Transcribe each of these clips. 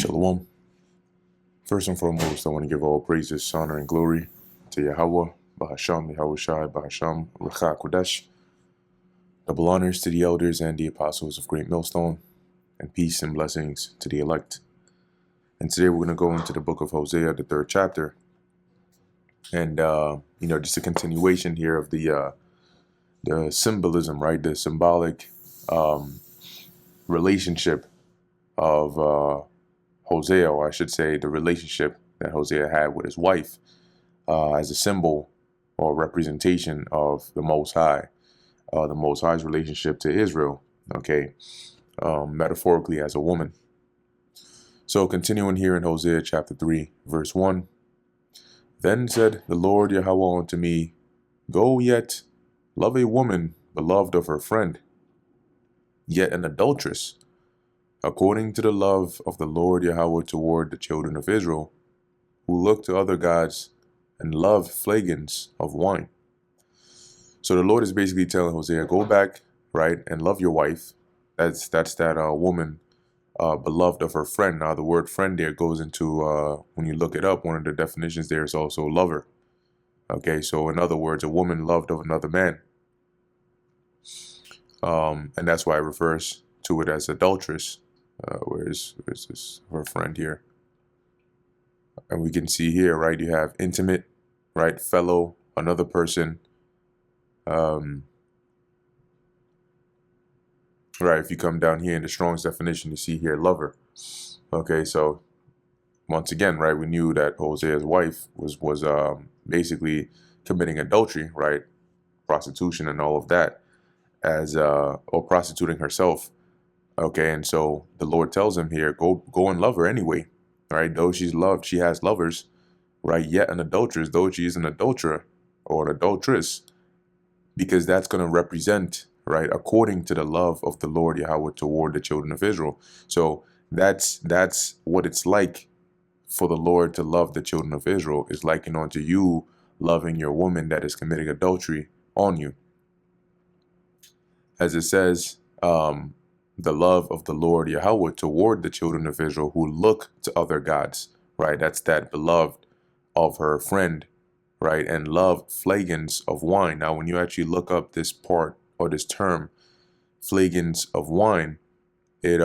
Shalom. First and foremost, I want to give all praises, honor, and glory to Yahweh, Bahasham, Yahushai, Bahasham, Recha Kodesh. Double honors to the elders and the apostles of Great Millstone, and peace and blessings to the elect. And today we're going to go into the book of Hosea, the 3rd chapter. And, just a continuation here of the symbolism, right? The symbolic relationship of Hosea, or I should say the relationship that Hosea had with his wife as a symbol or representation of the Most High, the Most High's relationship to Israel, okay, metaphorically as a woman. So continuing here in Hosea chapter 3, verse 1, Then said the Lord Yahweh unto me, Go yet, love a woman beloved of her friend, yet an adulteress, according to the love of the Lord Yahweh toward the children of Israel, who look to other gods and love flagons of wine. So the Lord is basically telling Hosea, go back, right, and love your wife. That's that woman beloved of her friend. Now the word friend there goes into, when you look it up, one of the definitions there is also lover. Okay, so in other words, a woman loved of another man. And that's why it refers to it as adulteress. Where's this, her friend here? And we can see here, right, you have intimate, right, fellow, another person. Right, if you come down here in the Strong's definition, you see here lover. Okay, so once again, right, we knew that Hosea's wife was basically committing adultery, right, prostitution and all of that, as or prostituting herself. Okay, and so the Lord tells him here, go and love her anyway, right? Though she's loved, she has lovers, right? Yet an adulteress, though she is an adulterer or an adulteress, because that's going to represent, right, according to the love of the Lord Yahweh toward the children of Israel. So that's what it's like for the Lord to love the children of Israel, is likened unto you loving your woman that is committing adultery on you. As it says, the love of the Lord Yahweh toward the children of Israel who look to other gods, right? That's that beloved of her friend, right? And love flagons of wine. Now, when you actually look up this part or this term, flagons of wine, it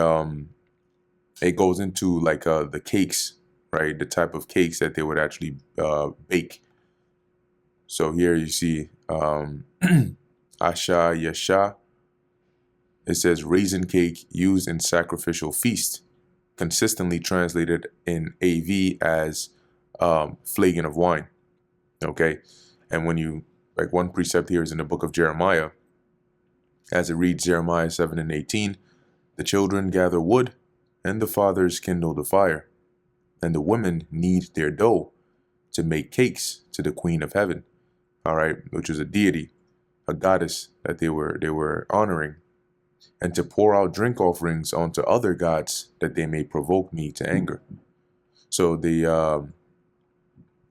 goes into like the cakes, right? The type of cakes that they would actually bake. So here you see Asha Yasha. It says raisin cake used in sacrificial feast, consistently translated in AV as flagon of wine. Okay, and when you, like, one precept here is in the book of Jeremiah, as it reads Jeremiah 7:18, the children gather wood, and the fathers kindle the fire, and the women knead their dough to make cakes to the Queen of Heaven. All right, which is a deity, a goddess that they were honoring, and to pour out drink offerings onto other gods, that they may provoke me to anger. So the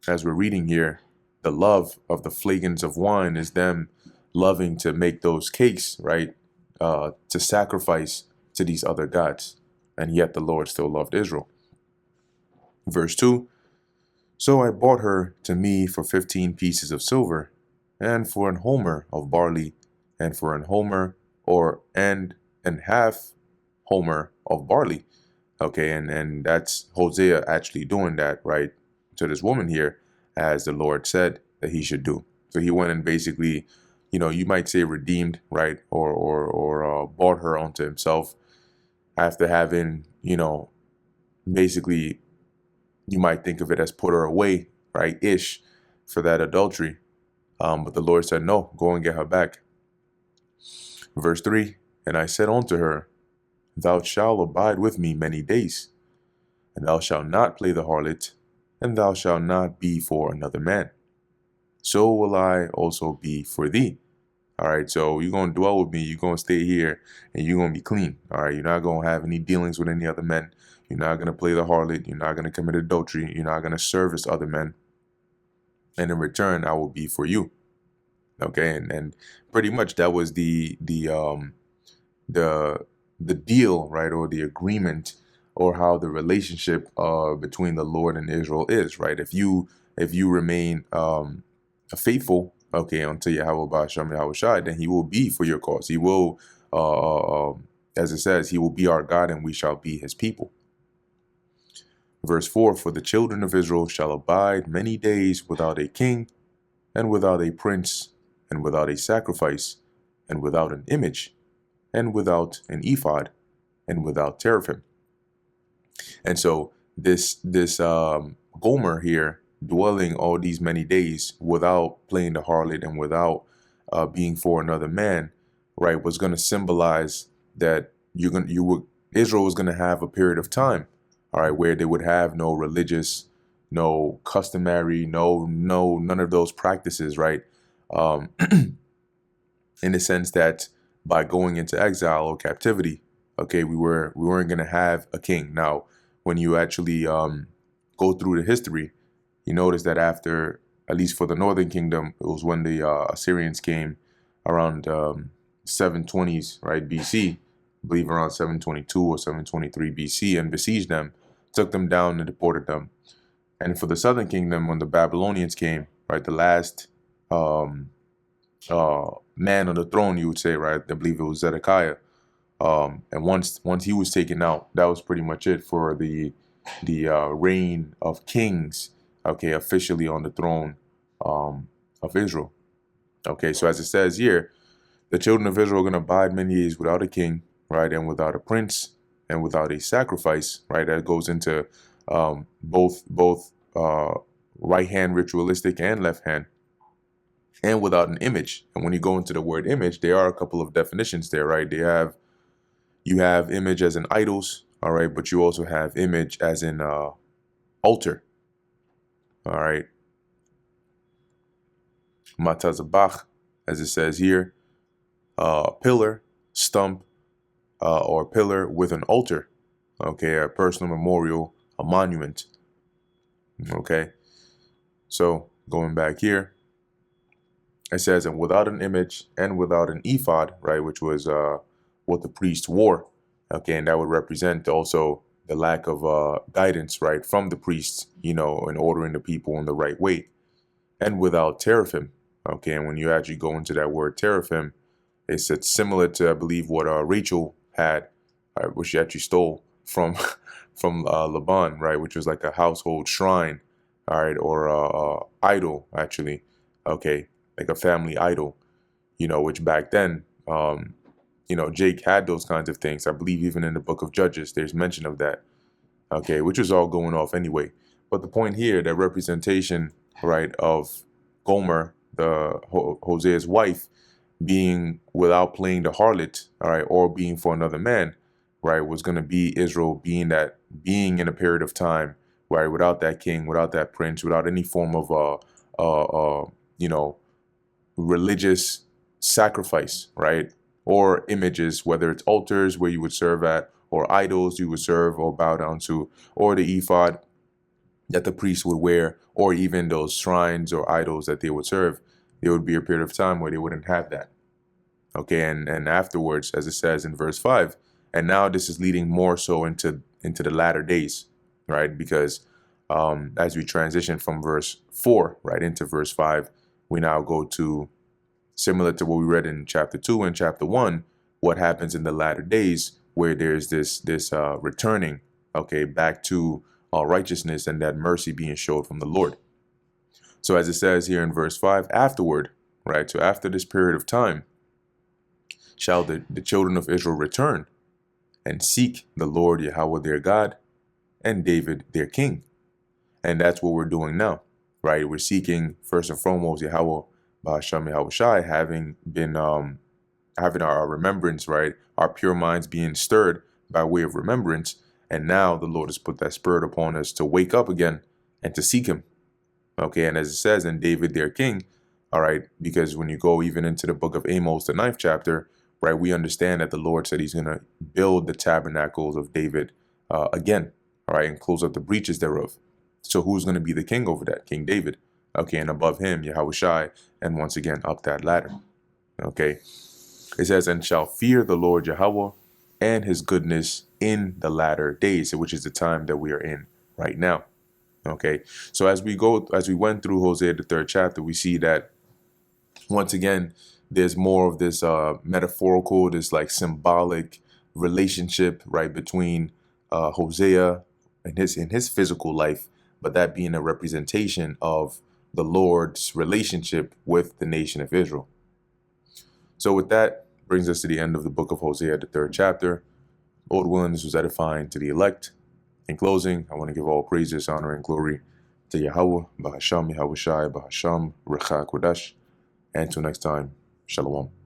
as we're reading here, the love of the flagons of wine is them loving to make those cakes, right, to sacrifice to these other gods. And yet the Lord still loved Israel. Verse 2, So I bought her to me for 15 pieces of silver, and for an homer of barley, and for an homer and half homer of barley. Okay, and that's Hosea actually doing that, right, to this woman here, as the Lord said that he should do. So he went and basically, you might say redeemed, right, or bought her onto himself, after having, basically, you might think of it as put her away, right, ish, for that adultery. But the Lord said, no, go and get her back. Verse 3, And I said unto her, Thou shalt abide with me many days, and thou shalt not play the harlot, and thou shalt not be for another man. So will I also be for thee. All right, so you're going to dwell with me, you're going to stay here, and you're going to be clean. All right, you're not going to have any dealings with any other men. You're not going to play the harlot. You're not going to commit adultery. You're not going to service other men. And in return, I will be for you. Okay, and pretty much that was the deal, right, or the agreement or how the relationship between the Lord and Israel is, right? If you remain faithful, okay, unto Yahweh Ba'ashem Yahweh Shai, then he will be for your cause. He will, as it says, he will be our God and we shall be his people. Verse 4, for the children of Israel shall abide many days without a king, and without a prince, and without a sacrifice, and without an image, and without an ephod, and without teraphim. And so this Gomer here, dwelling all these many days without playing the harlot and without being for another man, right, was going to symbolize that Israel was going to have a period of time, all right, where they would have no religious, no customary, none of those practices, right? In the sense that by going into exile or captivity, okay, we weren't going to have a king. Now, when you actually go through the history, you notice that after, at least for the northern kingdom, it was when the Assyrians came around 720s, right, BC, I believe around 722 or 723 BC, and besieged them, took them down and deported them. And for the southern kingdom, when the Babylonians came, right, the last man on the throne, you would say, right, I believe it was Zedekiah. And once he was taken out, that was pretty much it for the reign of kings, okay, officially on the throne of Israel. Okay, so as it says here, the children of Israel are going to abide many years without a king, right, and without a prince, and without a sacrifice, right. That goes into both right hand ritualistic and left hand, and without an image. And when you go into the word image, there are a couple of definitions there, right? You have image as in idols, all right, but you also have image as in altar, all right. Matazabach, as it says here, pillar, stump, or pillar with an altar, okay, a personal memorial, a monument, okay. So going back here, it says, and without an image and without an ephod, right, which was what the priest wore, okay, and that would represent also the lack of guidance, right, from the priests, in ordering the people in the right way, and without teraphim, okay. And when you actually go into that word teraphim, it's similar to, I believe, what Rachel had, which she actually stole from Laban, right, which was like a household shrine, all right, or idol, actually, okay, like a family idol, which back then, Jake had those kinds of things. I believe even in the book of Judges, there's mention of that, okay, which was all going off anyway. But the point here, that representation, right, of Gomer, the Hosea's wife, being without playing the harlot, all right, or being for another man, right, was going to be Israel being in a period of time, right, without that king, without that prince, without any form of religious sacrifice, right, or images, whether it's altars where you would serve at, or idols you would serve or bow down to, or the ephod that the priest would wear, or even those shrines or idols that they would serve. There would be a period of time where they wouldn't have that. Okay, and afterwards, as it says in verse 5, and now this is leading more so into the latter days, right? Because as we transition from verse 4 right into verse 5, we now go to, similar to what we read in chapter 2 and chapter 1, what happens in the latter days, where there's this returning, okay, back to righteousness and that mercy being showed from the Lord. So as it says here in verse 5, afterward, right, so after this period of time, shall the children of Israel return and seek the Lord Yahweh their God and David their king. And that's what we're doing now, right? We're seeking first and foremost Yahweh Ba'ashem Yahweh Shai, having been having our remembrance, right? Our pure minds being stirred by way of remembrance. And now the Lord has put that spirit upon us to wake up again and to seek him. Okay, and as it says in David their king, all right, because when you go even into the book of Amos, the 9th chapter, right, we understand that the Lord said he's going to build the tabernacles of David again, all right, and close up the breaches thereof. So who's going to be the king over that? King David. Okay, and above him, Yahweh Shai, and once again, up that ladder. Okay, it says, and shall fear the Lord Yahweh and his goodness in the latter days, which is the time that we are in right now. Okay, so as we went through Hosea, the third chapter, we see that once again, there's more of this metaphorical, this like symbolic relationship, right, between Hosea and his physical life, but that being a representation of the Lord's relationship with the nation of Israel. So with that, brings us to the end of the book of Hosea, the third chapter. Lord willing, this was edifying to the elect. In closing, I want to give all praises, honor, and glory to Yahweh, Bahasham Yahushai, Bahasham Recha Kodesh. And until next time, Shalom.